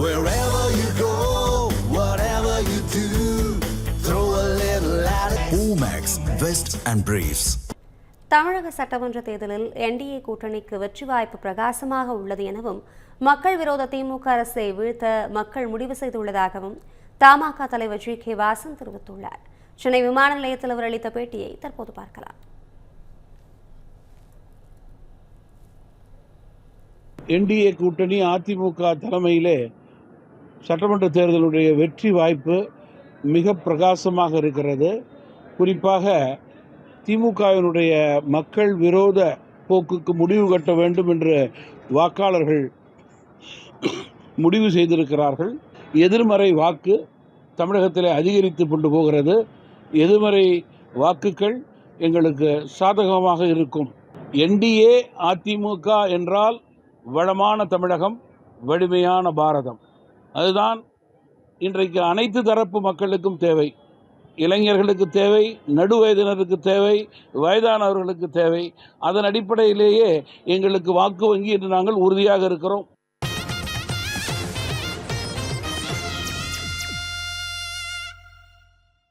Wherever you go, whatever you do, throw a little at it. Omax, Vest and Briefs. தமிழக சட்டமன்ற தேர்தலில் NDA கூட்டணிக்கு வெற்றி வாய்ப்பு பிரகாசமாக உள்ளது எனவும் மக்கள் விரோத திமுக அரசை வீழ்த்த மக்கள் முடிவு செய்துள்ளதாகவும் தமாக தலைவர் ஜி.கே. வாசன் தெரிவித்துள்ளார். சென்னை விமான நிலையத்தில் அவர் அளித்த பேட்டியை தற்போது பார்க்கலாம். என்டிஏ கூட்டணி அதிமுக தலைமையிலே சட்டமன்ற தேர்தலுடைய வெற்றி வாய்ப்பு மிக பிரகாசமாக இருக்கிறது. குறிப்பாக திமுகவினுடைய மக்கள் விரோத போக்குக்கு முடிவு கட்ட வேண்டும் என்று வாக்காளர்கள் முடிவு செய்திருக்கிறார்கள். எதிர்மறை வாக்கு தமிழகத்தில் அதிகரித்து கொண்டு போகிறது. எதிர்மறை வாக்குகள் எங்களுக்கு சாதகமாக இருக்கும். என்டிஏ அதிமுக என்றால் வளமான தமிழகம், வலிமையான பாரதம். அதுதான் இன்றைக்கு அனைத்து தரப்பு மக்களுக்கும் தேவை. இளைஞர்களுக்கு தேவை, நடுவயதினருக்கு தேவை, வயதானவர்களுக்கு தேவை. அதன் அடிப்படையிலேயே எங்களுக்கு வாக்கு வங்கி என்று நாங்கள் உறுதியாக இருக்கிறோம்.